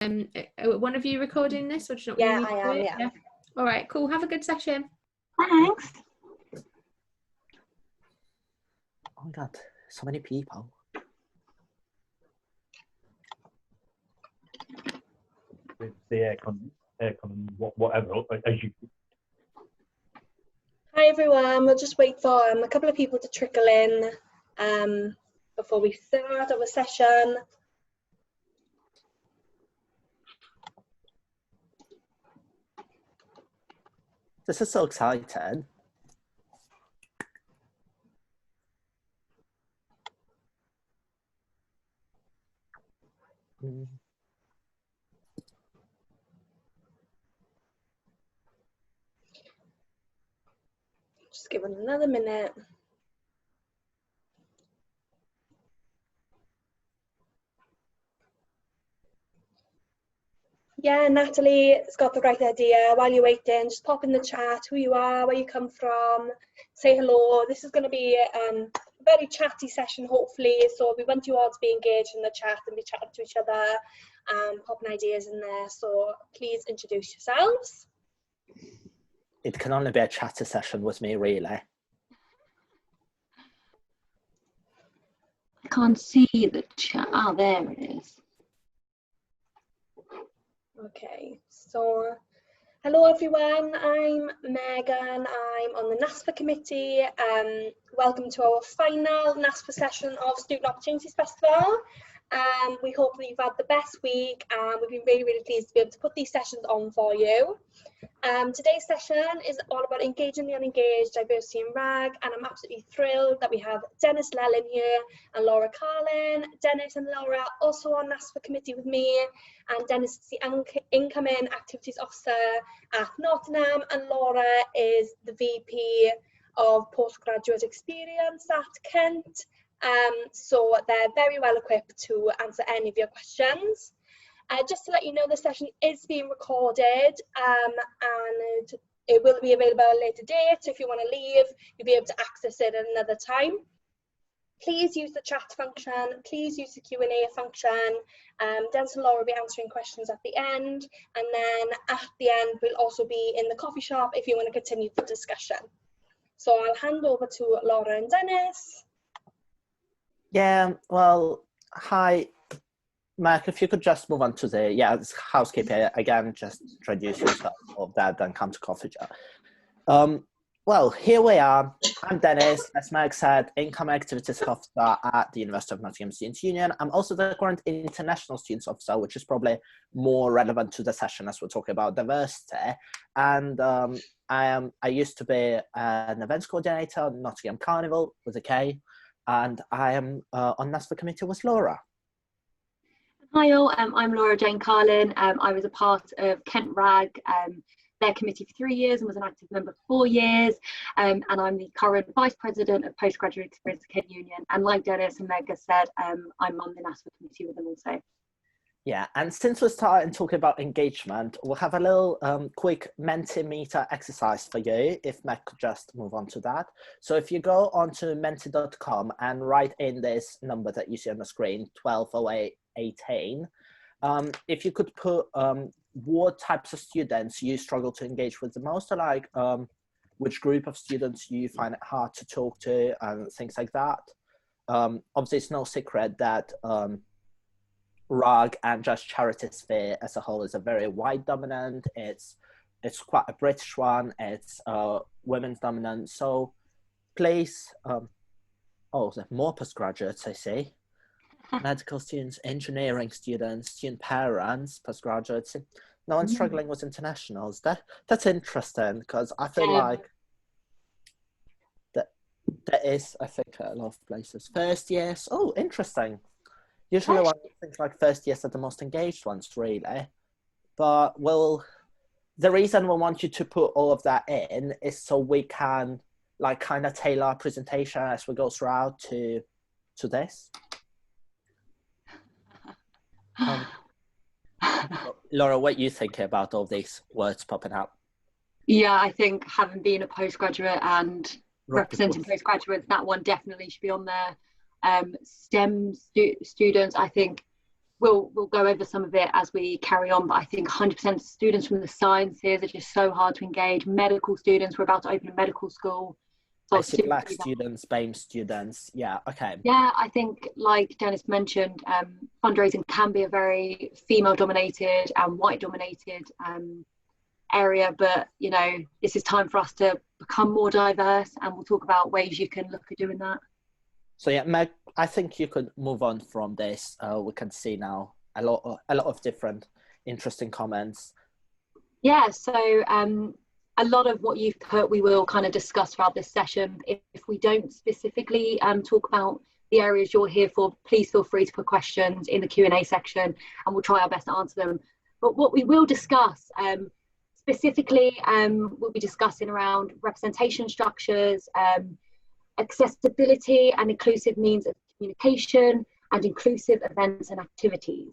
One of you recording this, or do you not Yeah, want me to I do am, it? yeah. All right, cool. Have a good session. Thanks. Oh my god, so many people. It's the aircon whatever. As you. Hi everyone, we'll just wait for a couple of people to trickle in before we start our session. This is so exciting. Just give it another minute. Yeah, Natalie's got the right idea. While you're waiting, just pop in the chat who you are, where you come from, say hello. This is going to be a very chatty session, hopefully. So we want you all to be engaged in the chat and be chatting to each other, popping ideas in there. So please introduce yourselves. It can only be a chatter session with me, really. I can't see the chat. Ah, there it is. Okay, so hello everyone, I'm Megan, I'm on the NASFA committee. Welcome to our final NASFA session of Student Opportunities Festival. We hope that you've had the best week, and we've been really pleased to be able to put these sessions on for you. Today's session is all about engaging the unengaged, diversity and RAG, and I'm absolutely thrilled that we have Denis Lellin here and Laura Carlin. Denis and Laura also on NASFA committee with me, and Denis is the incoming activities officer at Nottingham, and Laura is the VP of postgraduate experience at Kent. So they're very well equipped to answer any of your questions. Just to let you know, the session is being recorded and it will be available at a later date. So if you want to leave, you'll be able to access it at another time. Please use the chat function. Please use the Q&A function. Denis and Laura will be answering questions at the end. And then at the end, we'll also be in the coffee shop if you want to continue the discussion. So I'll hand over to Laura and Denis. Yeah, well, hi. Mark, if you could just move on to the housekeeping again, just introduce yourself of that, then come to coffee chat. Well, here we are. I'm Denis, as Mark said, incoming activities officer at the University of Nottingham Students' Union. I'm also the current international students officer, which is probably more relevant to the session as we're talking about diversity. And I used to be an events coordinator at Nottingham Carnival with a K, and I am on NASFA committee with Laura. Hi all, I'm Laura Jane Carlin. I was a part of Kent RAG, their committee for 3 years and was an active member for 4 years. And I'm the current Vice President of Postgraduate Experience at Kent Union. And like Denis and Meg said, I'm on the NASFA committee with them also. Yeah, and since we're starting talking about engagement, we'll have a little quick Mentimeter exercise for you, if Meg could just move on to that. So if you go onto menti.com and write in this number that you see on the screen, 120818, if you could put what types of students you struggle to engage with the most, or like which group of students you find it hard to talk to and things like that. Obviously, it's no secret that RAG and just charity sphere as a whole is a very white dominant. It's quite a British one. It's women's dominant. So please, oh, there are more postgraduates, I see. Medical students, engineering students, student parents, postgraduates. No one's struggling with internationals. That's interesting, because I feel like that there is, I think, a lot of places. First years, oh, interesting. Usually one thinks like first years are the most engaged ones, really. But well, the reason we want you to put all of that in is so we can like kind of tailor our presentation as we go throughout to this. Laura, what you think about all these words popping up? Yeah, I think having been a postgraduate and representing postgraduates, that one definitely should be on there. STEM students, I think we'll go over some of it as we carry on, but I think 100% students from the sciences are just so hard to engage. Medical students, we're about to open a medical school. So I see black students, BAME students. Yeah, okay. Yeah, I think like Dennis mentioned, fundraising can be a very female dominated and white dominated area, but you know, this is time for us to become more diverse, and we'll talk about ways you can look at doing that. So yeah, Meg, I think you could move on from this. We can see now a lot of different interesting comments. Yeah, so a lot of what you've put we will kind of discuss throughout this session. If we don't specifically talk about the areas you're here for, please feel free to put questions in the Q&A section and we'll try our best to answer them. But what we will discuss specifically, we'll be discussing around representation structures, accessibility and inclusive means of communication, and inclusive events and activities.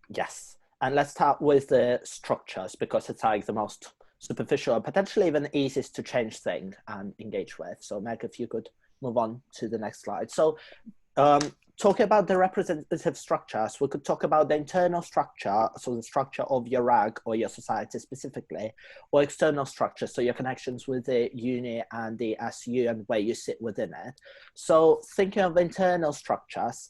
Yes, and let's start with the structures, because it's like the most superficial and potentially even easiest to change thing and engage with. So Meg, if you could move on to the next slide. So talking about the representative structures, we could talk about the internal structure, so the structure of your RAG or your society specifically, or external structure, so your connections with the uni and the SU and where you sit within it. So thinking of internal structures,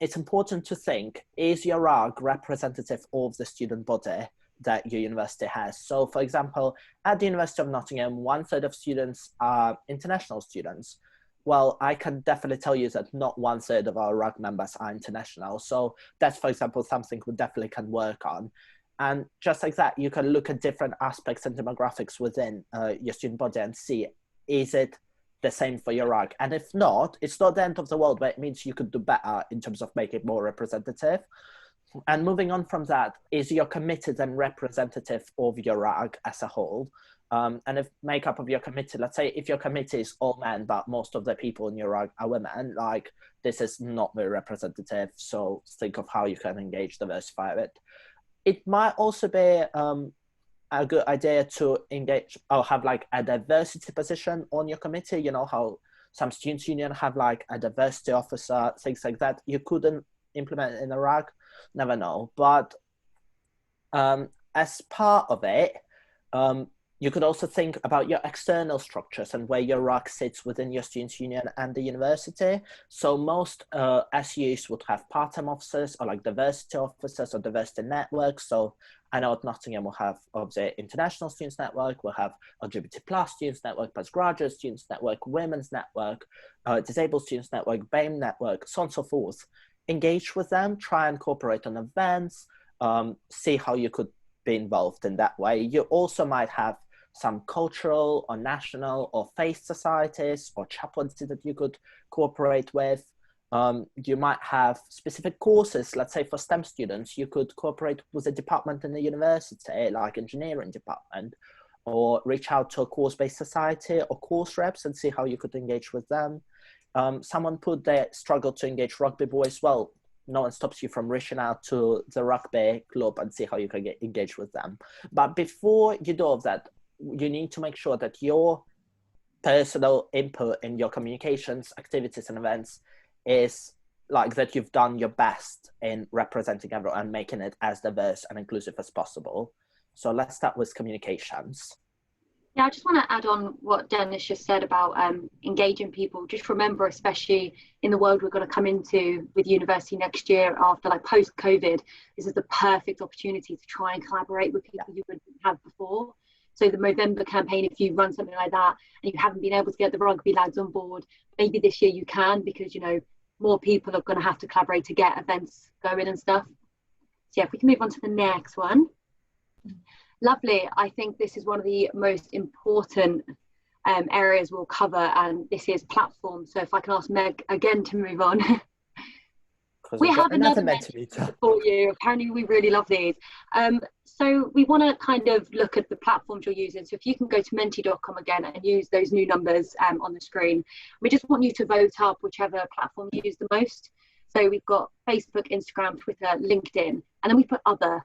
it's important to think, is your RAG representative of the student body that your university has? So for example, at the University of Nottingham, 1/3 of students are international students. Well, I can definitely tell you that not 1/3 of our RAG members are international. So that's, for example, something we definitely can work on. And just like that, you can look at different aspects and demographics within your student body and see, is it the same for your RAG? And if not, it's not the end of the world, but it means you could do better in terms of making it more representative. And moving on from that, is your committee then representative of your RAG as a whole? And if makeup of your committee, let's say if your committee is all men, but most of the people in your RAG are women, like this is not very representative. So think of how you can engage, diversify it. It might also be a good idea to engage or have like a diversity position on your committee. You know how some students union have like a diversity officer, things like that. You couldn't implement it in a RAG, never know. But as part of it, you could also think about your external structures and where your RAG sits within your students' union and the university. So most SUs would have part-time officers or like diversity officers or diversity networks. So I know at Nottingham we'll have obviously International Students Network, we'll have LGBT+ Students Network, Postgraduate Students Network, Women's Network, Disabled Students Network, BAME Network, so on and so forth. Engage with them, try and cooperate on events, see how you could be involved in that way. You also might have some cultural or national or faith societies or chaplaincy that you could cooperate with. You might have specific courses, let's say for STEM students, you could cooperate with a department in the university, like engineering department, or reach out to a course-based society or course reps and see how you could engage with them. Someone put their struggle to engage rugby boys. Well, no one stops you from reaching out to the rugby club and see how you can get engaged with them. But before you do all of that, you need to make sure that your personal input in your communications, activities and events is like that you've done your best in representing everyone and making it as diverse and inclusive as possible. So let's start with communications. Yeah, I just want to add on what Dennis just said about engaging people. Just remember, especially in the world we're going to come into with university next year after like post-COVID, this is the perfect opportunity to try and collaborate with people you wouldn't have before. So the Movember campaign, if you run something like that and you haven't been able to get the rugby lads on board, maybe this year you can, because, you know, more people are going to have to collaborate to get events going and stuff. So yeah, if we can move on to the next one. Lovely. I think this is one of the most important areas we'll cover, and this is platforms. So if I can ask Meg again to move on. We have another Mentimeter for you. Apparently we really love these. So we want to kind of look at the platforms you're using. So if you can go to menti.com again and use those new numbers on the screen. We just want you to vote up whichever platform you use the most. So we've got Facebook, Instagram, Twitter, LinkedIn, and then we put other.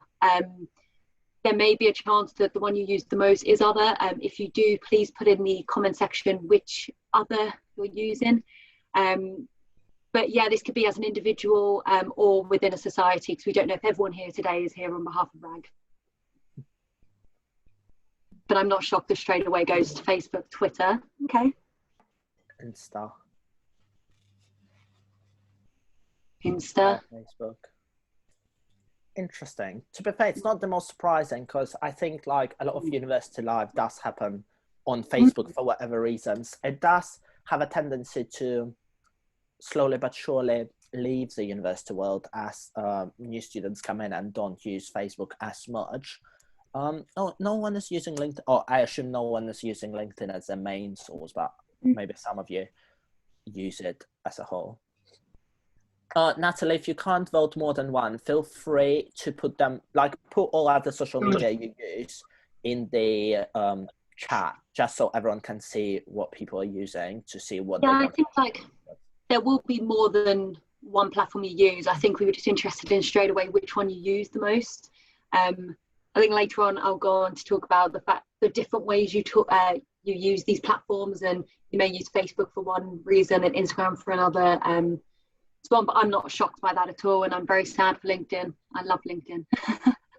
There may be a chance that the one you use the most is other. If you do, please put in the comment section which other you're using. But yeah, this could be as an individual or within a society, because we don't know if everyone here today is here on behalf of RAG. But I'm not shocked that straight away goes to Facebook, Twitter. Okay. Insta. Facebook. Interesting. To be fair, it's not the most surprising, because I think like a lot of university life does happen on Facebook for whatever reasons. It does have a tendency to slowly but surely leave the university world as new students come in and don't use Facebook as much. No one is using LinkedIn. Oh, I assume no one is using LinkedIn as their main source, but maybe some of you use it as a whole. Natalie, if you can't vote more than one, feel free to put them, like put all other social media you use in the chat, just so everyone can see what people are using to see what they want. I think like there will be more than one platform you use. I think we were just interested in straight away which one you use the most. I think later on I'll go on to talk about the different ways you use these platforms, and you may use Facebook for one reason and Instagram for another. But I'm not shocked by that at all, and I'm very sad for LinkedIn. I love LinkedIn.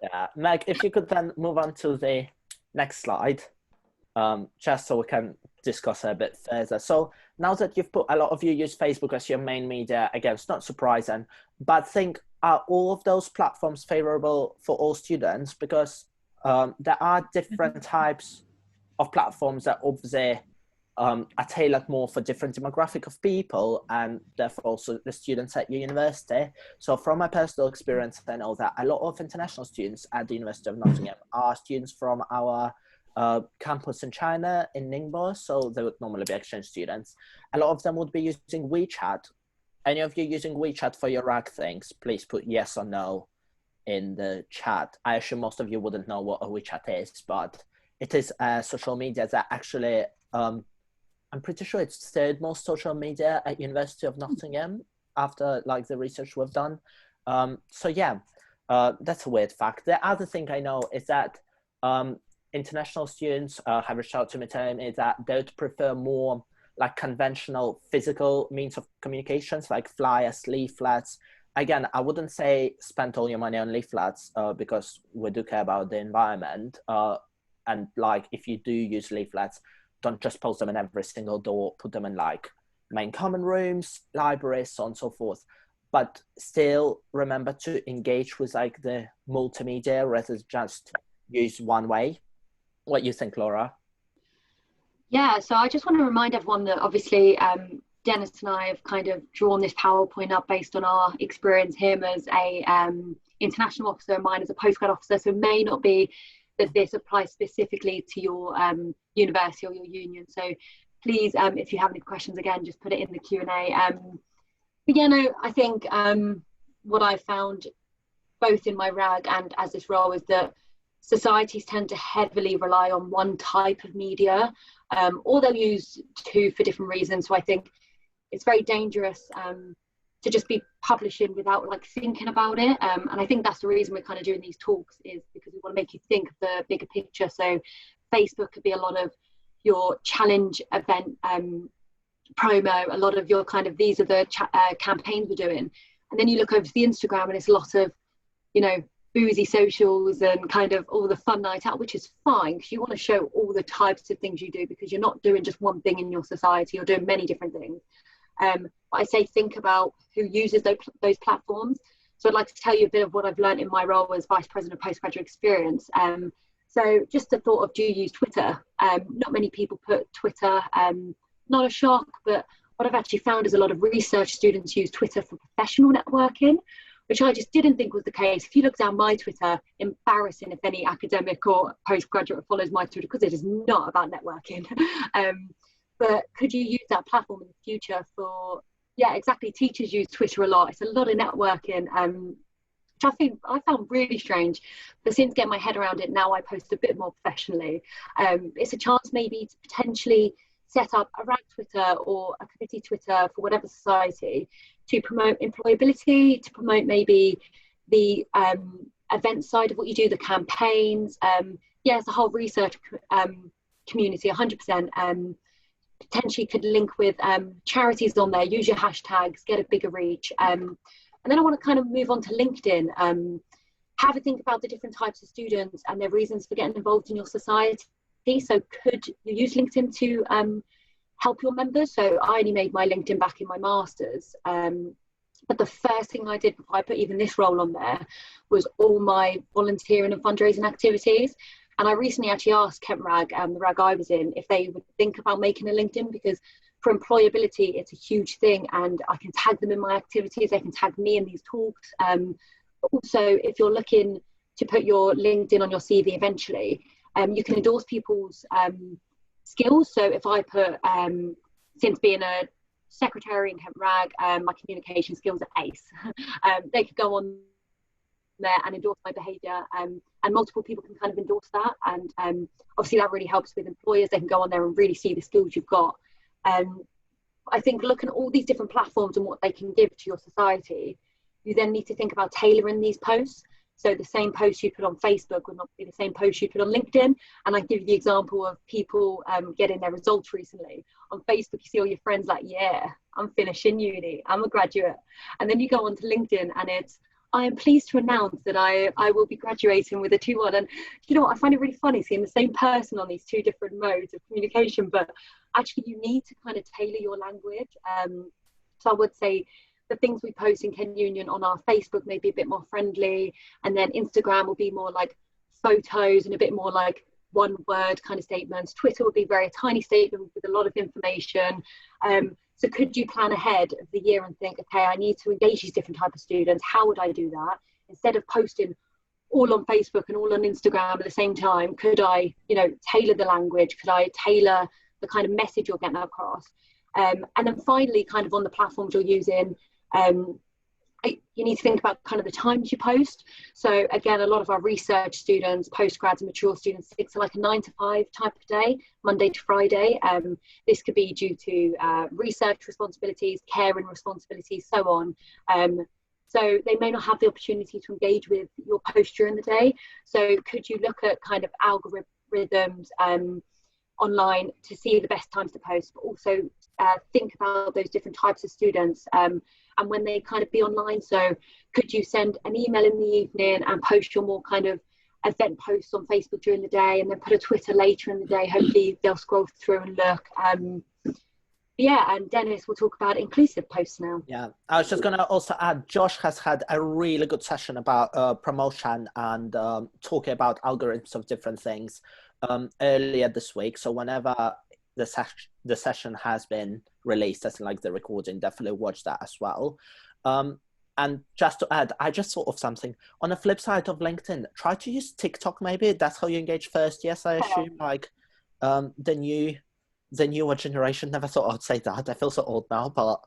Yeah, Meg, if you could then move on to the next slide, just so we can discuss it a bit further. So now that you've put a lot of you use Facebook as your main media, again, it's not surprising, but are all of those platforms favorable for all students? Because there are different types of platforms that obviously are tailored more for different demographic of people, and therefore also the students at your university. So from my personal experience, I know that a lot of international students at the University of Nottingham are students from our campus in China, in Ningbo, so they would normally be exchange students. A lot of them would be using WeChat. Any of you using WeChat for your RAG things, please put yes or no in the chat. I assume most of you wouldn't know what a WeChat is, but it is a social media that actually, I'm pretty sure it's third most social media at University of Nottingham after like the research we've done. So yeah, that's a weird fact. The other thing I know is that international students have reached out to me telling me that they would prefer more like conventional physical means of communications, like flyers, leaflets. Again, I wouldn't say spend all your money on leaflets because we do care about the environment. And like, if you do use leaflets, don't just post them in every single door, put them in like main common rooms, libraries, so on and so forth. But still remember to engage with like the multimedia rather than just use one way. What do you think, Laura? Yeah, so I just want to remind everyone that obviously Dennis and I have kind of drawn this PowerPoint up based on our experience, him as a international officer and mine as a postgrad officer. So it may not be that this applies specifically to your university or your union. So please, if you have any questions, again, just put it in the Q&A. But yeah, no, I think what I found both in my RAG and as this role is that societies tend to heavily rely on one type of media, or they'll use two for different reasons. So I think it's very dangerous to just be publishing without like thinking about it. And I think that's the reason we're kind of doing these talks, is because we want to make you think of the bigger picture. So Facebook could be a lot of your challenge event promo, a lot of your kind of, these are the campaigns we're doing. And then you look over to the Instagram and it's a lot of, you know, boozy socials and kind of all the fun night out, which is fine because you want to show all the types of things you do, because you're not doing just one thing in your society, you're doing many different things. But I say think about who uses those platforms. So I'd like to tell you a bit of what I've learned in my role as Vice President of Postgraduate Experience. So just the thought of, do you use Twitter? Not many people put Twitter, not a shock, but what I've actually found is a lot of research students use Twitter for professional networking, which I just didn't think was the case. If you look down my Twitter, embarrassing if any academic or postgraduate follows my Twitter, because it is not about networking. But could you use that platform in the future for, yeah, exactly. Teachers use Twitter a lot. It's a lot of networking, which I found really strange. But since getting my head around it, now I post a bit more professionally. It's a chance maybe to potentially set up a RAG Twitter or a committee Twitter for whatever society to promote employability, to promote maybe the event side of what you do, the campaigns. Yeah, it's a whole research community, 100%. potentially could link with charities on there, use your hashtags, get a bigger reach. And then I want to kind of move on to LinkedIn. Have a think about the different types of students and their reasons for getting involved in your society. So could you use LinkedIn to help your members? So I only made my LinkedIn back in my master's. But the first thing I did before I put even this role on there was all my volunteering and fundraising activities. And I recently actually asked Kent Rag, the rag I was in, if they would think about making a LinkedIn, because for employability, it's a huge thing. And I can tag them in my activities. They can tag me in these talks. But also, if you're looking to put your LinkedIn on your CV eventually, you can endorse people's skills. So if I put, since being a secretary in Kent Rag, my communication skills are ace. They could go on there and endorse my behaviour, and multiple people can kind of endorse that. And obviously that really helps with employers. They can go on there and really see the skills you've got. I think looking at all these different platforms and what they can give to your society, you then need to think about tailoring these posts. So the same post you put on Facebook would not be the same post you put on LinkedIn. And I give you the example of people getting their results recently. On Facebook, you see all your friends like, yeah, I'm finishing uni, I'm a graduate. And then you go onto LinkedIn and it's, I am pleased to announce that I will be graduating with a 2-1. And you know what, I find it really funny seeing the same person on these two different modes of communication, but actually you need to kind of tailor your language. So I would say the things we post in Kent Union on our Facebook may be a bit more friendly, and then Instagram will be more like photos and a bit more like one word kind of statements. Twitter will be very tiny statement with a lot of information. So could you plan ahead of the year and think, okay, I need to engage these different types of students. How would I do that? Instead of posting all on Facebook and all on Instagram at the same time, could I, tailor the language? Could I tailor the kind of message you're getting across? And then finally, kind of on the platforms you're using, you need to think about kind of the times you post. So again, a lot of our research students, postgrads and mature students stick to like a 9 to 5 type of day, Monday to Friday. This could be due to research responsibilities, caring responsibilities, so on. So they may not have the opportunity to engage with your post during the day. So could you look at kind of algorithms online to see the best times to post, but also think about those different types of students and when they kind of be online. So could you send an email in the evening and post your more kind of event posts on Facebook during the day, and then put a Twitter later in the day? Hopefully they'll scroll through and look. Yeah, and Dennis will talk about inclusive posts now. Yeah, I was just going to also add, Josh has had a really good session about promotion and talking about algorithms of different things earlier this week. So whenever the session has been released, as in like the recording, definitely watch that as well. And just to add, I just thought of something. On the flip side of LinkedIn, try to use TikTok maybe. That's how you engage first. Yes, I assume like the newer generation. Never thought I'd say that. I feel so old now, but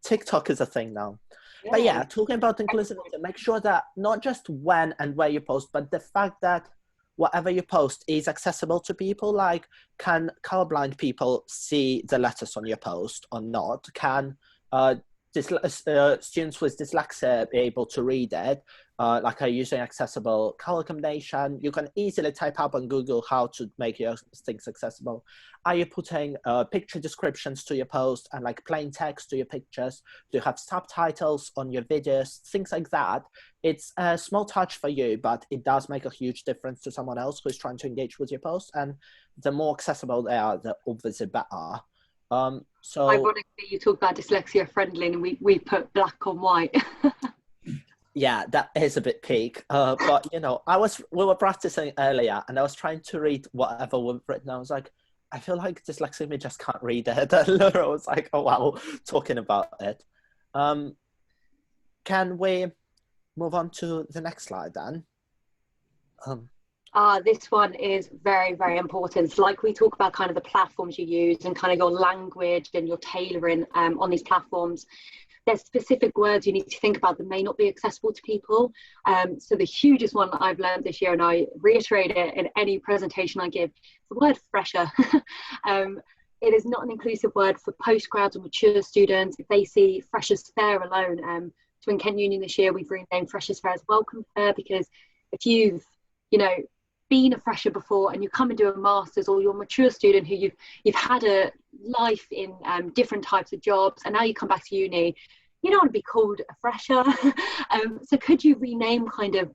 TikTok is a thing now. Yeah. But yeah, talking about inclusivity, make sure that not just when and where you post, but the fact that whatever you post is accessible to people. Like, can colorblind people see the letters on your post or not? Can students with dyslexia be able to read it? Like, are you using accessible color combination? You can easily type up on Google how to make your things accessible. Are you putting picture descriptions to your post and like plain text to your pictures? Do you have subtitles on your videos? Things like that. It's a small touch for you, but it does make a huge difference to someone else who's trying to engage with your post. And the more accessible they are, the obviously better. So ironically, you talk about dyslexia friendly, and we put black on white. Yeah, that is a bit peak. But we were practicing earlier, and I was trying to read whatever we've written. I was like, I feel like dyslexic me just can't read it. And Laura was like, oh wow, talking about it. Can we move on to the next slide then? This one is very, very important. It's like we talk about kind of the platforms you use and kind of your language and your tailoring on these platforms. There's specific words you need to think about that may not be accessible to people. So the hugest one that I've learned this year, and I reiterate it in any presentation I give, is the word fresher. It is not an inclusive word for postgrads or mature students. If they see Freshers Fair alone, so in Kent Union this year, we've renamed Freshers Fair as Welcome Fair, because if you've, been a fresher before and you come and do a master's, or you're a mature student who you've had a life in different types of jobs, and now you come back to uni, you don't want to be called a fresher. So could you rename kind of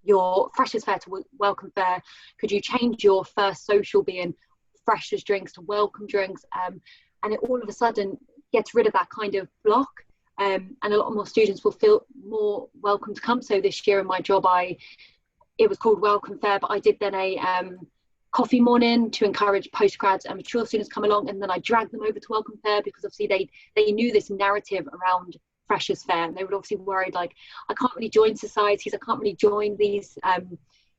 your freshers fair to welcome fair? Could you change your first social being freshers drinks to welcome drinks? And it all of a sudden gets rid of that kind of block, and a lot more students will feel more welcome to come. So this year in my job, it was called Welcome Fair, but I did then a coffee morning to encourage postgrads and mature students come along, and then I dragged them over to Welcome Fair because obviously they knew this narrative around Freshers Fair, and they were obviously worried, like, I can't really join societies, I can't really join these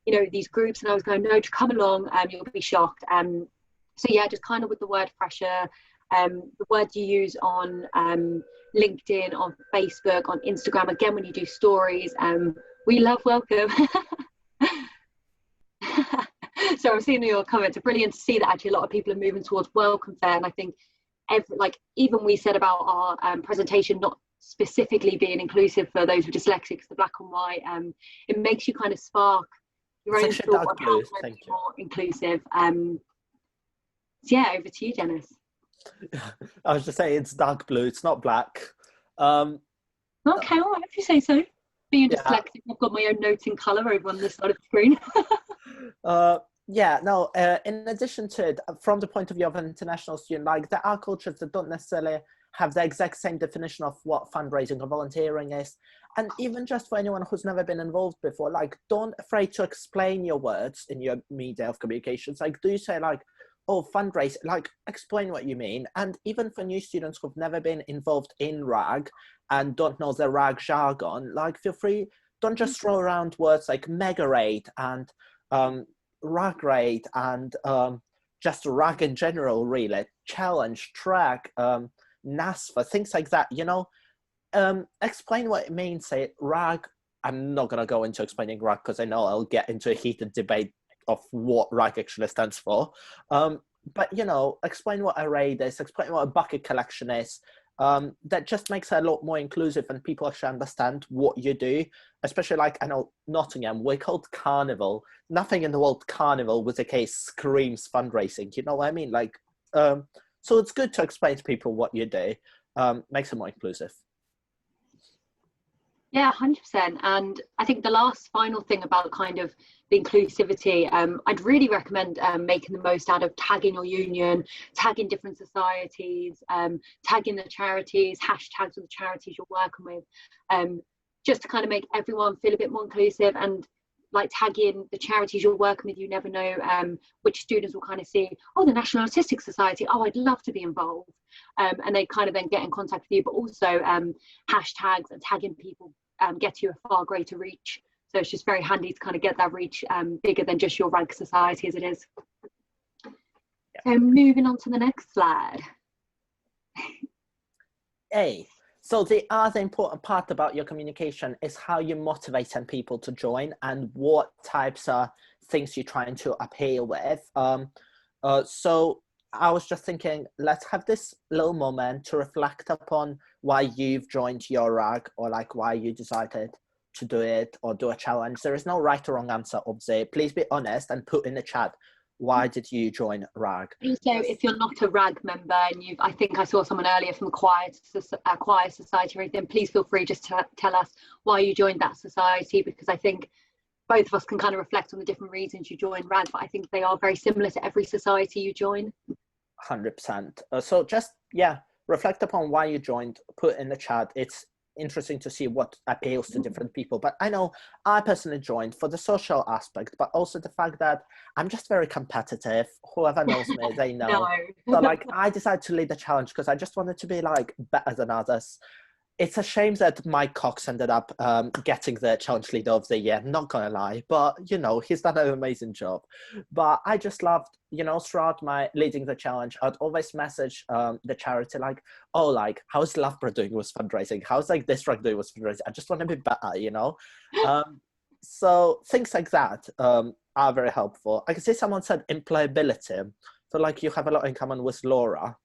these groups, and I was going, no, to come along, you'll be shocked. So yeah, just kind of with the word fresher, the words you use on LinkedIn, on Facebook, on Instagram, again when you do stories, we love welcome. So I'm seeing your comments. It's brilliant to see that actually a lot of people are moving towards welcome fair, and I think even we said about our presentation not specifically being inclusive for those with dyslexics, the black and white, it makes you kind of spark your own thought on how to be more inclusive. So yeah, over to you, Dennis. I was just saying it's dark blue, it's not black. Okay, all right, if you say so. Being dyslexic, I've got my own notes in colour over on this side of the screen. In addition to it, from the point of view of an international student, like, there are cultures that don't necessarily have the exact same definition of what fundraising or volunteering is. And even just for anyone who's never been involved before, like, don't afraid to explain your words in your media of communications. Like, do say like, oh, fundraise, like, explain what you mean. And even for new students who've never been involved in RAG and don't know the RAG jargon, like, feel free, don't just throw around words like mega rate and RAG rate and just RAG in general, really, challenge, track, NASFA, things like that, you know. Explain what it means, say RAG. I'm not going to go into explaining RAG because I know I'll get into a heated debate of what RAG actually stands for. But, you know, explain what a raid is, explain what a bucket collection is. That just makes it a lot more inclusive and people actually understand what you do. Especially like, I know Nottingham, we're called Carnival. Nothing in the world Carnival with a case screams fundraising, you know what I mean? Like, so it's good to explain to people what you do, makes it more inclusive. Yeah, 100%. And I think the last final thing about kind of the inclusivity, I'd really recommend making the most out of tagging your union, tagging different societies, tagging the charities, hashtags with the charities you're working with, just to kind of make everyone feel a bit more inclusive. And like tagging the charities you're working with, you never know which students will kind of see, oh, the National Autistic Society, oh, I'd love to be involved. And they kind of then get in contact with you, but also hashtags and tagging people get you a far greater reach. So it's just very handy to kind of get that reach bigger than just your RAG society as it is. So moving on to the next slide. So the other important part about your communication is how you motivate people to join and what types of things you're trying to appeal with. So I was just thinking, let's have this little moment to reflect upon why you've joined your RAG, or like why you decided to do it or do a challenge. There is no right or wrong answer, obviously. Please be honest and put in the chat, why did you join RAG? Also, if you're not a RAG member and I think I saw someone earlier from Choir Society or anything, please feel free just to tell us why you joined that society, because I think both of us can kind of reflect on the different reasons you joined RAG, but I think they are very similar to every society you join. 100%. So just, reflect upon why you joined, put in the chat. It's interesting to see what appeals to different people. But I know I personally joined for the social aspect, but also the fact that I'm just very competitive. Whoever knows me, they know. No. So like, I decided to lead the challenge because I just wanted to be like better than others. It's a shame that Mike Cox ended up getting the challenge leader of the year, not gonna lie, but you know, he's done an amazing job. But I just loved, you know, throughout my leading the challenge, I'd always message the charity like, oh, like, how's Loughborough doing with fundraising? How's like this RAG doing with fundraising? I just want to be better, you know? So things like that are very helpful. I can see someone said employability. So like you have a lot in common with Laura.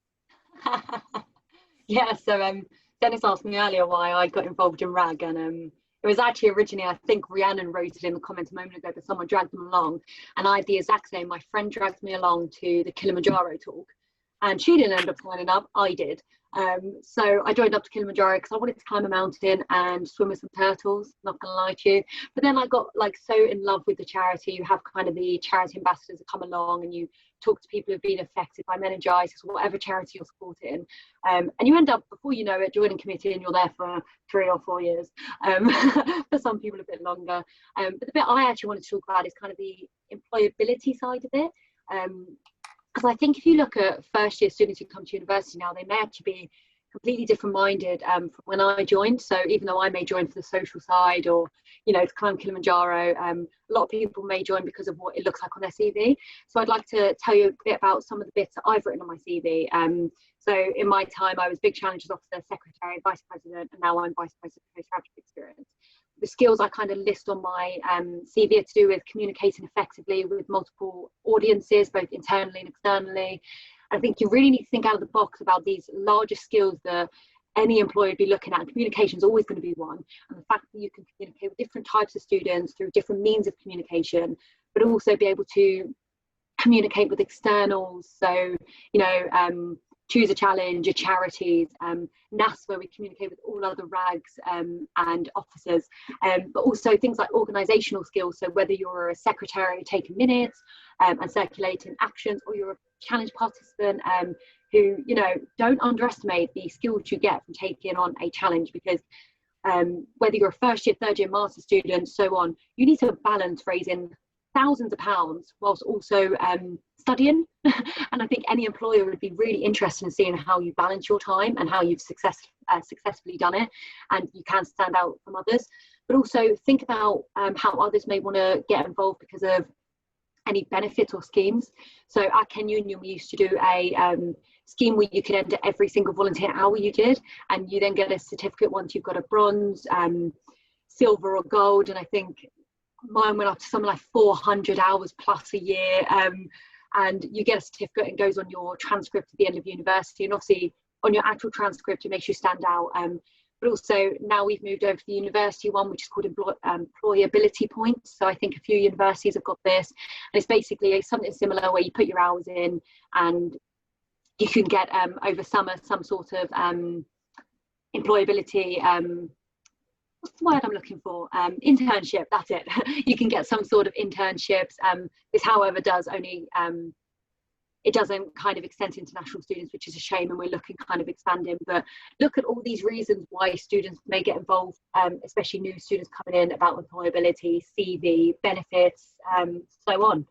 Yeah, so Dennis asked me earlier why I got involved in RAG, and It was actually originally, I think Rhiannon wrote it in the comments a moment ago, but someone dragged them along. And I had the exact same. My friend dragged me along to the Kilimanjaro talk, and she didn't end up signing up, I did. So I joined up to Kilimanjaro because I wanted to climb a mountain and swim with some turtles, not gonna lie to you. But then I got like so in love with the charity. You have kind of the charity ambassadors that come along and you talk to people who've been affected by meningitis or whatever charity you're supporting. And you end up, before you know it, joining committee, and you're there for 3 or 4 years. For some people a bit longer. But the bit I actually wanted to talk about is kind of the employability side of it. Because I think if you look at first year students who come to university now, they may actually be completely different minded from when I joined. So even though I may join for the social side or, you know, to climb Kilimanjaro, a lot of people may join because of what it looks like on their CV. So I'd like to tell you a bit about some of the bits that I've written on my CV. So in my time, I was Big Challenges Officer, Secretary, Vice President, and now I'm Vice President of Postgraduate Experience. The skills I kind of list on my CV are to do with communicating effectively with multiple audiences, both internally and externally. I think you really need to think out of the box about these larger skills that any employer would be looking at. Communication is always going to be one. And the fact that you can communicate with different types of students through different means of communication, but also be able to communicate with externals. So, you know, Choose a Challenge, your charities, NAS, where we communicate with all other RAGs and officers, but also things like organisational skills. So whether you're a secretary taking minutes and circulating actions, or you're a challenge participant who, you know, don't underestimate the skills you get from taking on a challenge, because whether you're a first year, third year, master student, so on, you need to balance raising thousands of pounds whilst also studying. And I think any employer would be really interested in seeing how you balance your time and how you've successfully done it, and you can stand out from others. But also think about how others may want to get involved because of any benefits or schemes. So at Ken Union, we used to do a scheme where you could enter every single volunteer hour you did, and you then get a certificate once you've got a bronze, silver or gold. And I think mine went up to something like 400 hours plus a year, and you get a certificate and goes on your transcript at the end of university, and obviously on your actual transcript it makes you stand out. But also now we've moved over to the university one, which is called employability points. So I think a few universities have got this, and it's basically something similar where you put your hours in and you can get over summer some sort of employability, what's the word I'm looking for? Internship, that's it. You can get some sort of internships. This, however, does only, it doesn't kind of extend to international students, which is a shame, and we're looking kind of expanding. But look at all these reasons why students may get involved, especially new students coming in, about employability, CV, benefits, so on.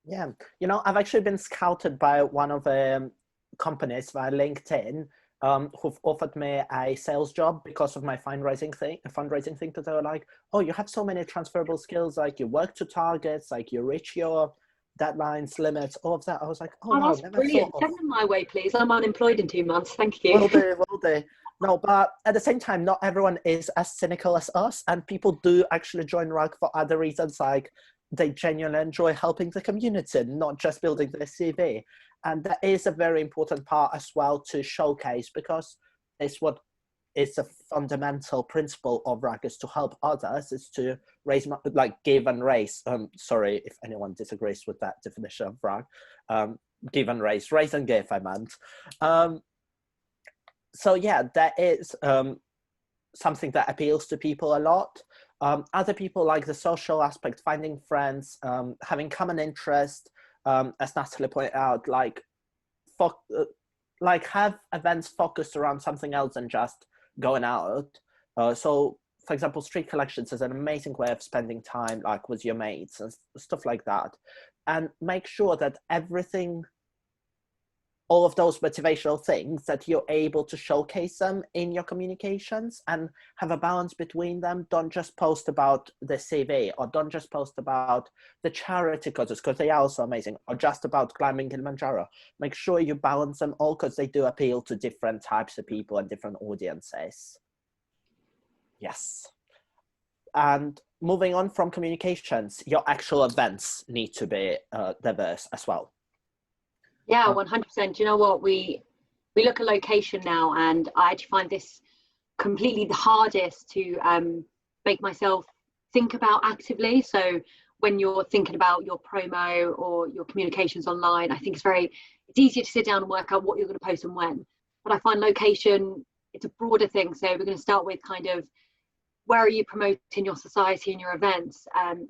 Yeah, you know, I've actually been scouted by one of the companies via LinkedIn, who've offered me a sales job because of my fundraising thing, because they were like, oh, you have so many transferable skills, like you work to targets, like you reach your deadlines, limits, all of that. I was like, oh no, that's never brilliant. thought of... Send them my way, please. I'm unemployed in 2 months. Thank you. Will do. No, but at the same time, not everyone is as cynical as us, and people do actually join RUG for other reasons, like they genuinely enjoy helping the community, not just building their CV. And that is a very important part as well to showcase, because it's what is a fundamental principle of RUG, is to help others, is to raise, like give and raise. Sorry if anyone disagrees with that definition of RUG. Give and raise and give, I meant. So yeah, that is something that appeals to people a lot. Other people like the social aspect, finding friends, having common interest, as Natalie pointed out, like have events focused around something else than just going out. So for example, street collections is an amazing way of spending time, like with your mates and stuff like that. And make sure that everything, all of those motivational things, that you're able to showcase them in your communications and have a balance between them. Don't just post about the CV, or don't just post about the charity causes, because they are also amazing, or just about climbing Kilimanjaro. Make sure you balance them all, because they do appeal to different types of people and different audiences. Yes. And moving on from communications, your actual events need to be diverse as well. Yeah, 100%. Do you know what? We look at location now, and I actually find this completely the hardest to make myself think about actively. So when you're thinking about your promo or your communications online, I think it's easier to sit down and work out what you're going to post and when. But I find location, it's a broader thing. So we're going to start with kind of, where are you promoting your society and your events?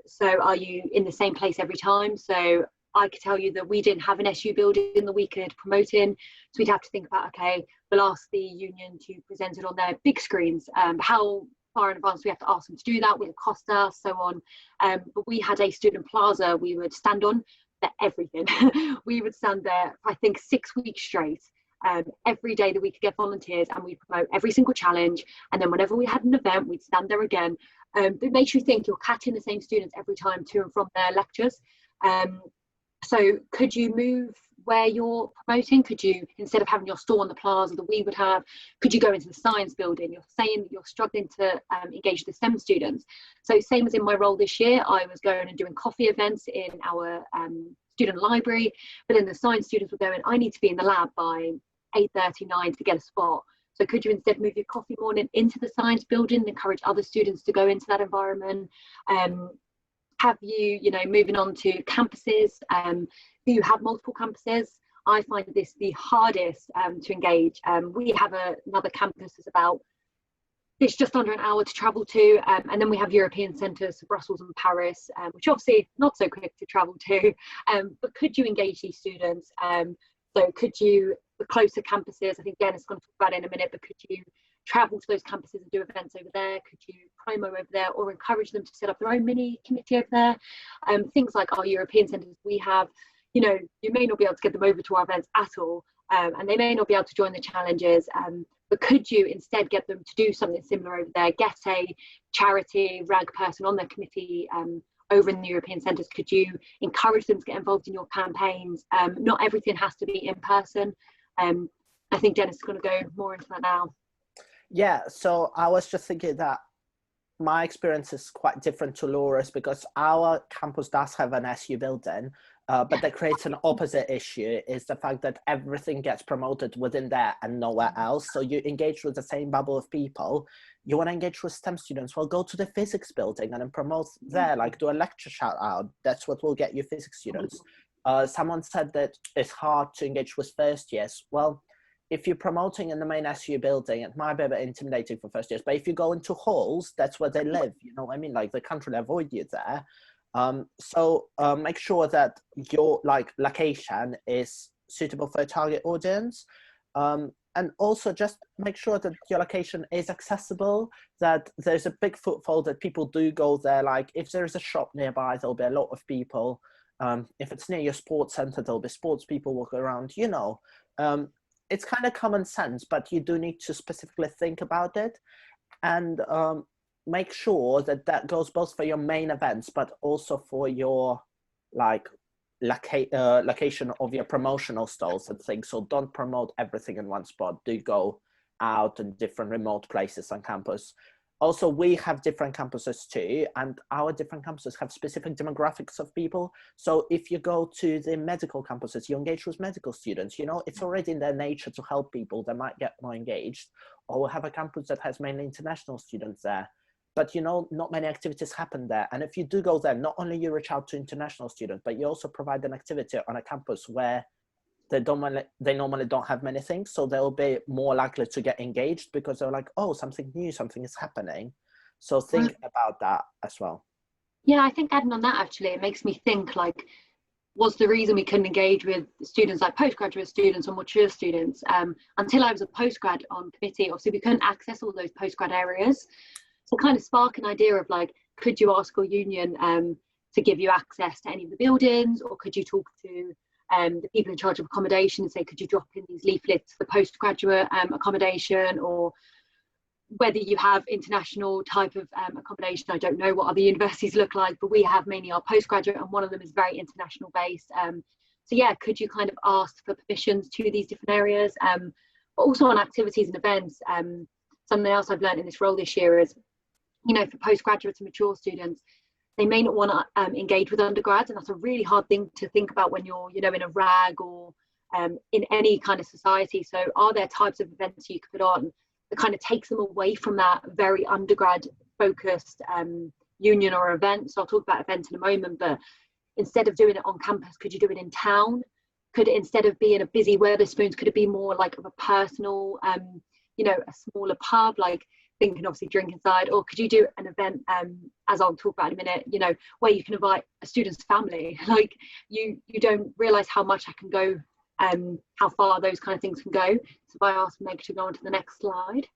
So are you in the same place every time? So I could tell you that we didn't have an SU building that we could promote in. So we'd have to think about, okay, we'll ask the union to present it on their big screens. How far in advance we have to ask them to do that? Will it cost us? So on. But we had a student plaza we would stand on for everything. We would stand there, I think, 6 weeks straight. Every day that we could get volunteers, and we'd promote every single challenge. And then whenever we had an event, we'd stand there again. It makes you think you're catching the same students every time to and from their lectures. So could you move where you're promoting? Could you, instead of having your store on the plaza that we would have, could you go into the science building? You're saying that you're struggling to engage the STEM students. So same as in my role this year, I was going and doing coffee events in our student library, but then the science students were going, I need to be in the lab by 8:30, 9 to get a spot. So could you instead move your coffee morning into the science building and encourage other students to go into that environment? Have you, moving on to campuses, do you have multiple campuses? I find this the hardest to engage. We have another campus that's it's just under an hour to travel to, and then we have European centres, so Brussels and Paris, which obviously not so quick to travel to, but could you engage these students? So could you, the closer campuses, I think Dennis is going to talk about it in a minute, but could you travel to those campuses and do events over there? Could you promo over there, or encourage them to set up their own mini committee over there? Things like our European centres, we have, you may not be able to get them over to our events at all, and they may not be able to join the challenges, but could you instead get them to do something similar over there? Get a charity RAG person on their committee over in the European centres. Could you encourage them to get involved in your campaigns? Not everything has to be in person. I think Dennis is going to go more into that now. Yeah, so I was just thinking that my experience is quite different to Laura's, because our campus does have an SU building, but that creates an opposite issue, is the fact that everything gets promoted within there and nowhere else. So you engage with the same bubble of people. You want to engage with STEM students, well, go to the physics building and then promote there, like do a lecture shout out. That's what will get you physics students. Someone said that it's hard to engage with first years. Well, if you're promoting in the main SU building, it might be a bit intimidating for first years, but if you go into halls, that's where they live, you know what I mean? Like, they can't really avoid you there. So make sure that your location is suitable for a target audience. And also just make sure that your location is accessible, that there's a big footfall, that people do go there. Like, if there's a shop nearby, there'll be a lot of people. If it's near your sports center, there'll be sports people walking around, it's kind of common sense, but you do need to specifically think about it, and make sure that that goes both for your main events, but also for your location of your promotional stalls and things. So don't promote everything in one spot. Do go out in different remote places on campus. Also, we have different campuses too, and our different campuses have specific demographics of people. So if you go to the medical campuses, you engage with medical students, it's already in their nature to help people. They might get more engaged. Or we'll have a campus that has mainly international students there. But not many activities happen there. And if you do go there, not only you reach out to international students, but you also provide an activity on a campus where they normally don't have many things, so they'll be more likely to get engaged because they're like, oh, something new, something is happening. So think about that as well. Yeah, I think adding on that, actually, it makes me think, was the reason we couldn't engage with students, like postgraduate students or mature students, until I was a postgrad on committee. Obviously, we couldn't access all those postgrad areas. So kind of spark an idea of could you ask your union to give you access to any of the buildings, or could you talk to the people in charge of accommodation and say, could you drop in these leaflets for postgraduate accommodation, or whether you have international type of accommodation. I don't know what other universities look like, but we have mainly our postgraduate, and one of them is very international based. So yeah, could you kind of ask for permissions to these different areas, but also on activities and events. Something else I've learned in this role this year is, for postgraduates and mature students, they may not want to engage with undergrads, and that's a really hard thing to think about when you're, in a RAG or in any kind of society. So are there types of events you could put on that kind of takes them away from that very undergrad focused union or event. So I'll talk about events in a moment, but instead of doing it on campus, could you do it in town? Could it, instead of being a busy Wetherspoons, could it be more like of a personal, you know, a smaller pub, like thinking obviously drink inside? Or could you do an event, as I'll talk about in a minute, you know, where you can invite a student's family? Like you don't realize how much I can go, how far those kind of things can go. So if I ask Meg to go on to the next slide.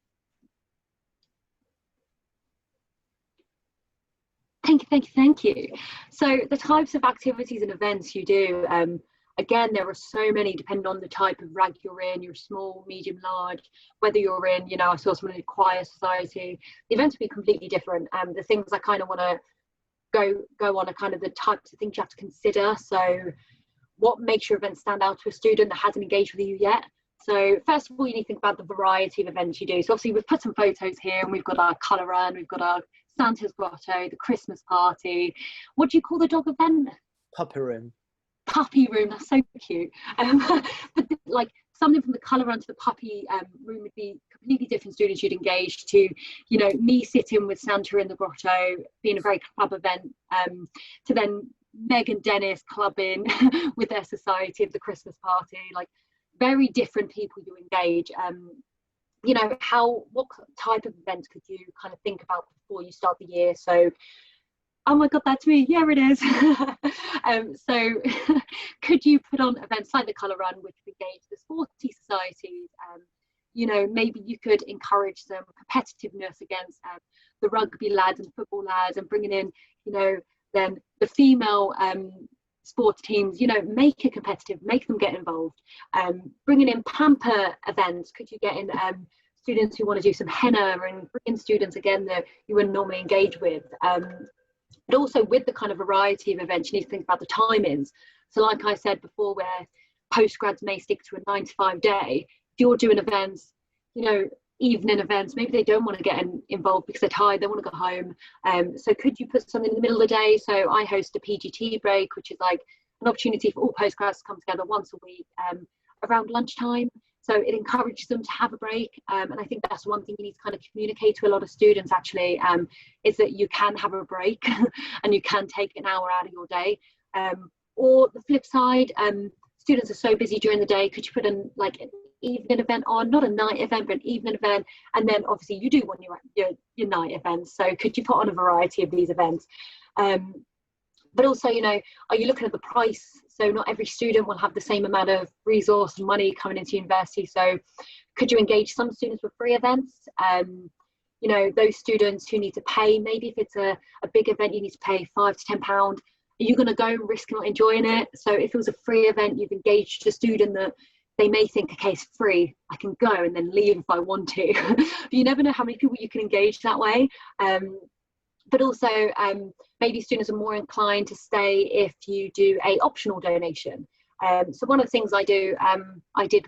Thank you. So the types of activities and events you do, again, there are so many depending on the type of RAG you're in, you're small, medium, large, whether you're in, you know, I saw someone in a choir society, the events will be completely different. The things I kind of want to go on are kind of the types of things you have to consider. So what makes your event stand out to a student that hasn't engaged with you yet? So first of all, you need to think about the variety of events you do. So obviously we've put some photos here, and we've got our colour run, we've got our Santa's Grotto, the Christmas party. What do you call the dog event? Puppy room. Puppy room, that's so cute. But like something from the colour run to the puppy room would be completely different students you'd engage to, you know, me sitting with Santa in the grotto, being a very club event, to then Meg and Dennis clubbing with their society of the Christmas party. Like very different people you engage. You know, what type of events could you kind of think about before you start the year? So, oh my God, that's me. Yeah, it is. So could you put on events like the Colour Run, which engage the sporty societies? You know, maybe you could encourage some competitiveness against the rugby lads and football lads, and bringing in, you know, then the female sports teams, you know, make it competitive, make them get involved. Bringing in pamper events, could you get in students who want to do some henna, and bring in students again that you wouldn't normally engage with. But also with the kind of variety of events, you need to think about the timings. So like I said before, where postgrads may stick to a 9 to 5 day, if you're doing events, you know, evening events, maybe they don't want to get involved because they're tired, they want to go home. So could you put something in the middle of the day? So I host a PGT break, which is like an opportunity for all postgrads to come together once a week around lunchtime. So it encourages them to have a break. And I think that's one thing you need to kind of communicate to a lot of students actually, is that you can have a break and you can take an hour out of your day. Or the flip side, students are so busy during the day, could you put an evening event on, not a night event, but an evening event? And then obviously you do want your night events. So could you put on a variety of these events? But also, you know, are you looking at the price? So not every student will have the same amount of resource and money coming into university. So could you engage some students with free events? You know, those students who need to pay, maybe if it's a big event, you need to pay £5 to £10. Are you going to go and risk not enjoying it? So if it was a free event, you've engaged a student that they may think, okay, it's free, I can go and then leave if I want to. But you never know how many people you can engage that way. But also maybe students are more inclined to stay if you do a optional donation. So one of the things I did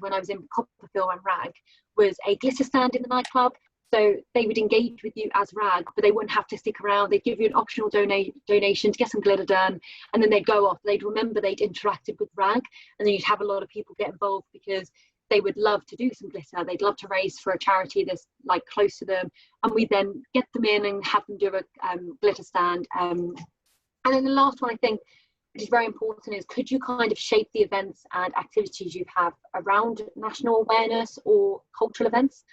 when I was in Copperfield and RAG was a glitter stand in the nightclub. So they would engage with you as RAG, but they wouldn't have to stick around. They'd give you an optional donation to get some glitter done, and then they'd go off. They'd remember they'd interacted with RAG, and then you'd have a lot of people get involved because they would love to do some glitter. They'd love to raise for a charity that's like close to them, and we then get them in and have them do a glitter stand. And then the last one I think, which is very important, is could you kind of shape the events and activities you have around national awareness or cultural events?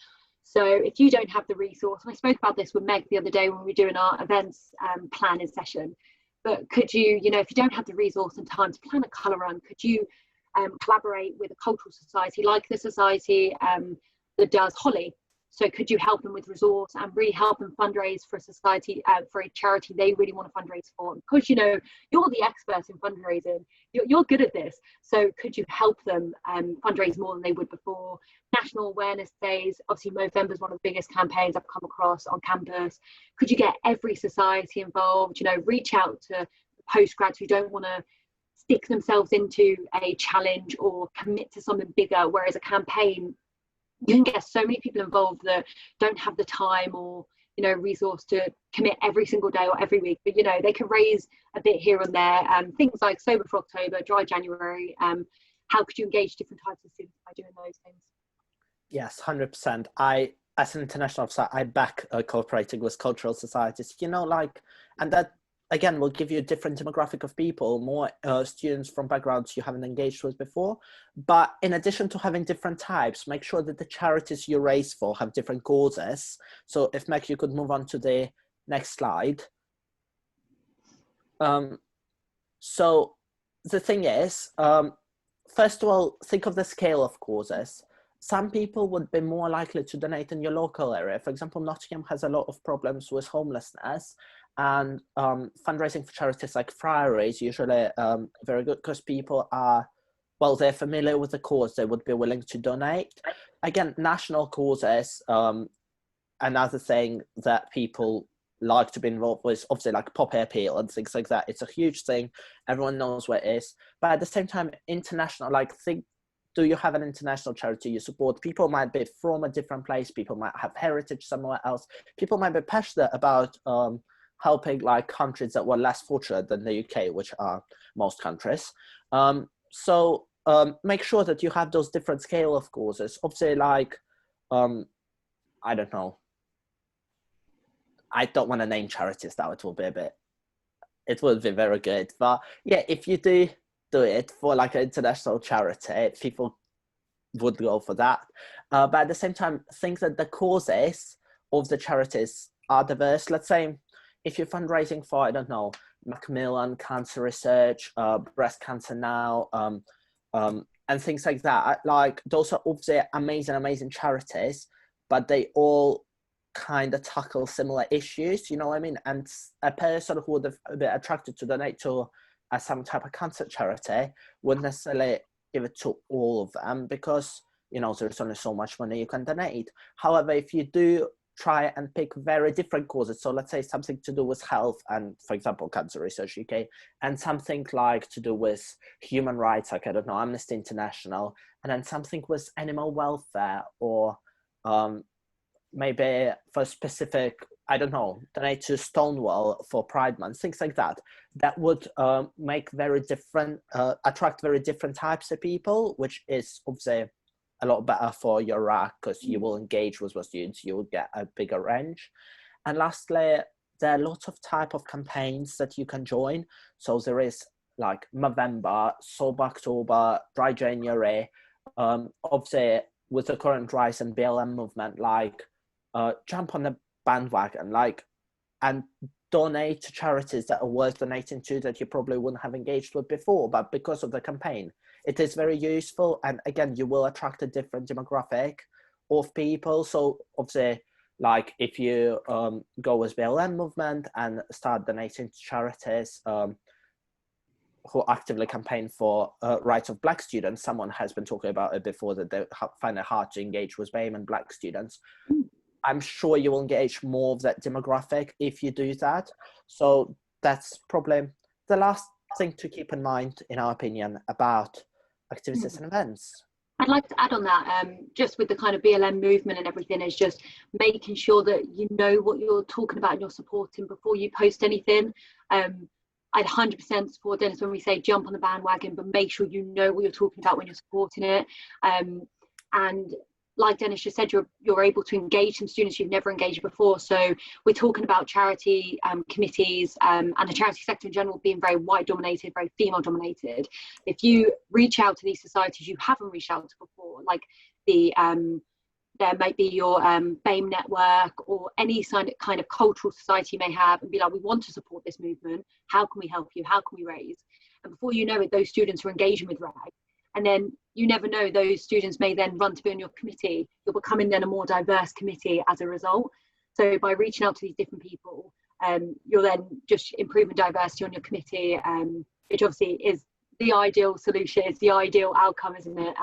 So if you don't have the resource, and I spoke about this with Meg the other day when we were doing our events planning session, but could you, you know, if you don't have the resource and time to plan a colour run, could you collaborate with a cultural society like the society that does Holly? So could you help them with resource and really help them fundraise for a society, for a charity they really want to fundraise for? Because, you know, you're the expert in fundraising, you're good at this. So could you help them fundraise more than they would before? National Awareness Days, obviously November is one of the biggest campaigns I've come across on campus. Could you get every society involved? You know, reach out to postgrads who don't want to stick themselves into a challenge or commit to something bigger, whereas a campaign, you can get so many people involved that don't have the time or, you know, resource to commit every single day or every week, but, you know, they can raise a bit here and there. Things like Sober for October, Dry January. How could you engage different types of students by doing those things? Yes, 100%. I as an international officer, I back cooperating with cultural societies, you know, like, and that again will give you a different demographic of people, more students from backgrounds you haven't engaged with before. But in addition to having different types, make sure that the charities you raise for have different causes. So if Meg, you could move on to the next slide. So the thing is, first of all, think of the scale of causes. Some people would be more likely to donate in your local area. For example, Nottingham has a lot of problems with homelessness, and fundraising for charities like Friary is usually very good because people are, well, they're familiar with the cause, they would be willing to donate. Again, national causes, another thing that people like to be involved with, obviously like Poppy Appeal and things like that. It's a huge thing. Everyone knows what it is. But at the same time, international, like think, do you have an international charity you support? People might be from a different place. People might have heritage somewhere else. People might be passionate about helping like countries that were less fortunate than the UK, which are most countries. So make sure that you have those different scale of causes. Obviously, like, I don't know. I don't want to name charities now. It will be a bit, it will be very good. But yeah, if you do it for like an international charity, people would go for that. But at the same time, think that the causes of the charities are diverse. Let's say if you're fundraising for, I don't know, Macmillan Cancer Research, Breast Cancer Now, and things like that. Like those are obviously amazing charities, but they all kind of tackle similar issues, you know what I mean? And a person who would have been attracted to donate to some type of cancer charity wouldn't necessarily give it to all of them because, you know, there's only so much money you can donate. However, if you do try and pick very different causes, so let's say something to do with health and, for example, Cancer Research UK, and something like to do with human rights, like, I don't know, Amnesty International, and then something with animal welfare or maybe for specific, I don't know, donate to Stonewall for Pride Month, things like that, that would make very different, attract very different types of people, which is obviously a lot better for your RAC because you will engage with your students, you will get a bigger range. And lastly, there are lots of type of campaigns that you can join. So there is like November, Sober October, Dry January, obviously with the current rise in BLM movement, like jump on the bandwagon, like, and donate to charities that are worth donating to that you probably wouldn't have engaged with before, but because of the campaign, it is very useful. And again, you will attract a different demographic of people. So obviously, like if you go with BLM movement and start donating to charities who actively campaign for rights of Black students, someone has been talking about it before, that they find it hard to engage with BAME and Black students. I'm sure you will engage more of that demographic if you do that. So that's probably the last thing to keep in mind, in our opinion, about activities and events. I'd like to add on that, just with the kind of BLM movement and everything, is just making sure that you know what you're talking about and you're supporting before you post anything. I'd 100% support Dennis when we say jump on the bandwagon, but make sure you know what you're talking about when you're supporting it. And like Dennis just said, you're able to engage some students you've never engaged before. So we're talking about charity committees and the charity sector in general being very white dominated, very female dominated. If you reach out to these societies you haven't reached out to before, like there might be your BAME network or any kind of cultural society you may have, and be like, we want to support this movement. How can we help you? How can we raise? And before you know it, those students are engaging with RAG. And then you never know, those students may then run to be on your committee. You're becoming then a more diverse committee as a result. So by reaching out to these different people, you're then just improving diversity on your committee, which obviously is the ideal solution, it's the ideal outcome, isn't it?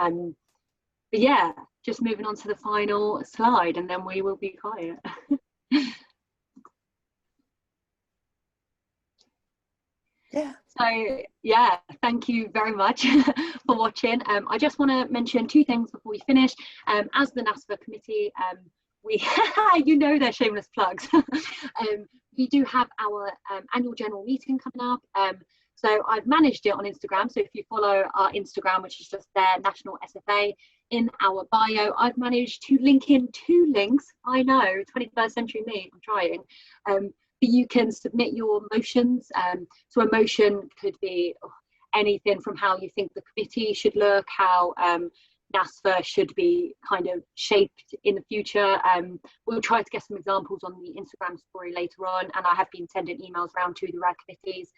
But yeah, just moving on to the final slide and then we will be quiet. Yeah. So yeah, thank you very much for watching. I just want to mention two things before we finish. As the NASFA committee, we, you know, they're shameless plugs. We do have our annual general meeting coming up. So I've managed it on Instagram. So if you follow our Instagram, which is just their National SFA, in our bio. I've managed to link in 2 links. I know, 21st century me, I'm trying. You can submit your motions. So a motion could be anything from how you think the committee should look, how NASFA should be kind of shaped in the future. We'll try to get some examples on the Instagram story later on, and I have been sending emails around to the RAG committees.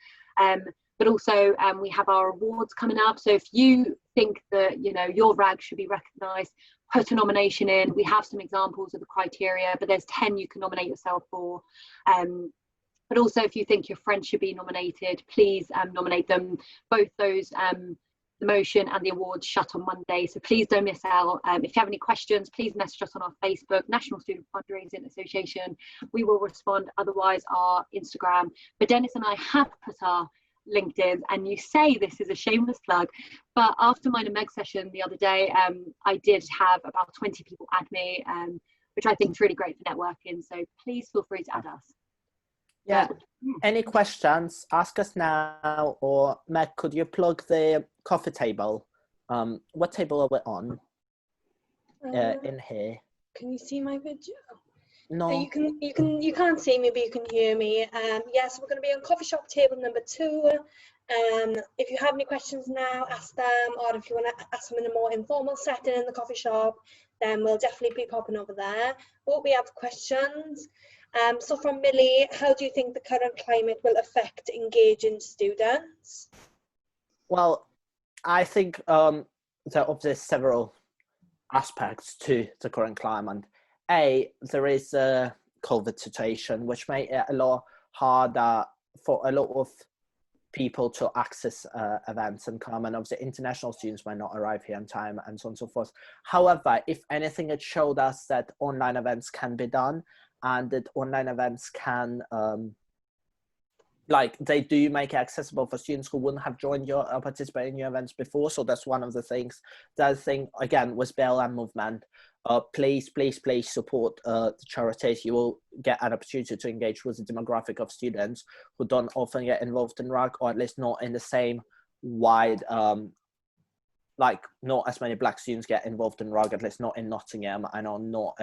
But also we have our awards coming up. So if you think that, you know, your RAG should be recognised, put a nomination in. We have some examples of the criteria, but there's 10 you can nominate yourself for. But also if you think your friends should be nominated, please nominate them. Both those, the motion and the awards shut on Monday, so please don't miss out. If you have any questions, please message us on our Facebook, National Student Fundraising Association. We will respond, otherwise our Instagram. But Dennis and I have put our LinkedIn, and you say this is a shameless plug, but after my Meg session the other day, I did have about 20 people add me, which I think is really great for networking, so please feel free to add us. Yeah, any questions, ask us now, or Meg, could you plug the coffee table? What table are we on in here? Can you see my video? No. You can't see me, but you can hear me. Yes, we're going to be on coffee shop table number 2. If you have any questions now, ask them, or if you want to ask them in a more informal setting in the coffee shop, then we'll definitely be popping over there. But we have questions. So from Millie, how do you think the current climate will affect engaging students? Well, I think there's several aspects to the current climate. There is a COVID situation, which made it a lot harder for a lot of people to access events and come, and obviously international students might not arrive here on time and so on and so forth. However, if anything, it showed us that online events can be done, and that online events can like they do make it accessible for students who wouldn't have joined your or participated in your events before. So that's one of the things. The other thing, again, was BLM movement. Please support the charities. You will get an opportunity to engage with the demographic of students who don't often get involved in RAG, or at least not in the same wide, like not as many Black students get involved in RAG, at least not in Nottingham. I know not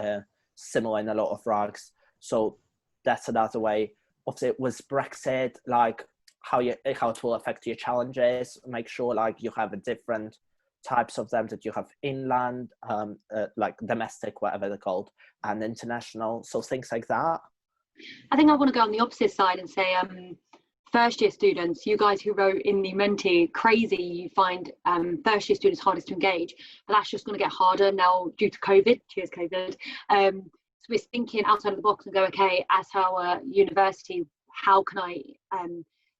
similar in a lot of RAGs. So that's another way. Obviously, with Brexit, like how it will affect your challenges. Make sure like you have a different types of them, that you have inland, like domestic, whatever they're called, and international. So things like that. I think I want to go on the opposite side and say, first year students, you guys who wrote in the Menti, crazy, you find first year students hardest to engage, but that's just going to get harder now due to COVID. Cheers, COVID. So we're thinking outside of the box and go, okay, as our university, how can I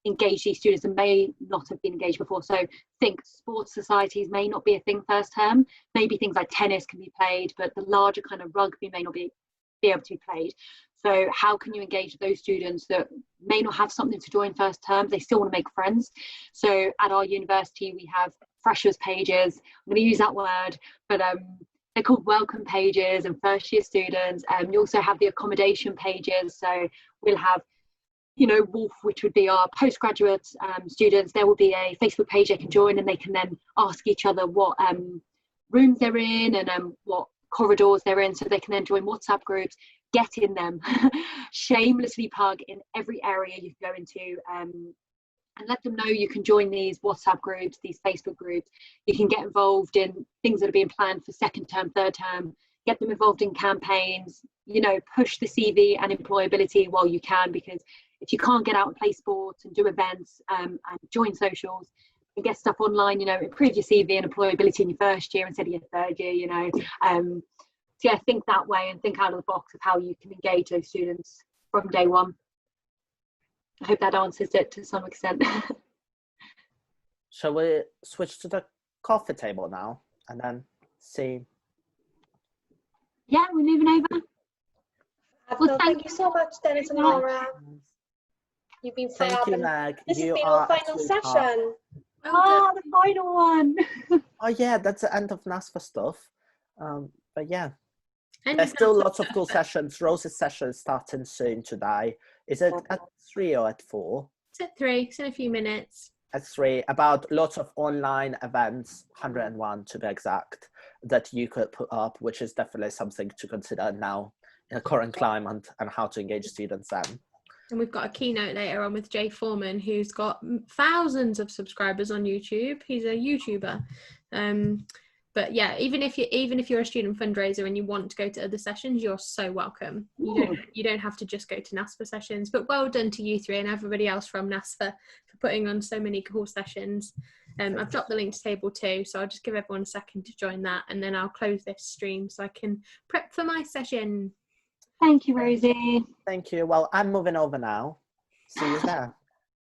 engage these students that may not have been engaged before? So think sports societies may not be a thing first term. Maybe things like tennis can be played, but the larger kind of rugby may not be able to be played. So how can you engage those students that may not have something to join first term? They still want to make friends. So at our university, we have freshers pages. I'm going to use that word, but they're called welcome pages and first year students. You also have the accommodation pages. So we'll have, you know, Wolf, which would be our postgraduate students. There will be a Facebook page they can join, and they can then ask each other what rooms they're in and what corridors they're in, so they can then join WhatsApp groups, get in them, shamelessly plug in every area you can go into, and let them know you can join these WhatsApp groups, these Facebook groups. You can get involved in things that are being planned for second term, third term, get them involved in campaigns, you know, push the CV and employability while you can, because if you can't get out and play sports and do events and join socials and get stuff online, you know, improve your CV and employability in your first year instead of your third year, you know. So yeah, think that way and think out of the box of how you can engage those students from day one. I hope that answers it to some extent. Shall we switch to the coffee table now and then see? Yeah, we're moving over. Well, thank you so much, Denis and Laura. You've been fab. Thank you, Meg. This has been our final session. Oh, the final one. Oh yeah, that's the end of NASFA stuff. But yeah, And there's still lots of cool sessions. Rose's session is starting soon today. Is it at 3 or at 4? it's at 3. It's in a few minutes. At 3, about lots of online events, 101 to be exact. that you could put up, which is definitely something to consider now in the current climate and how to engage students then. And we've got a keynote later on with Jay Foreman, who's got thousands of subscribers on YouTube. He's a YouTuber. But yeah, even if you're a student fundraiser and you want to go to other sessions, you're so welcome. You don't have to just go to NASFA sessions. But well done to you three and everybody else from NASFA for putting on so many cool sessions. I've dropped the link to table 2, so I'll just give everyone a second to join that, and then I'll close this stream so I can prep for my session. Thank you, Rosie. Thank you. Well, I'm moving over now. See you there.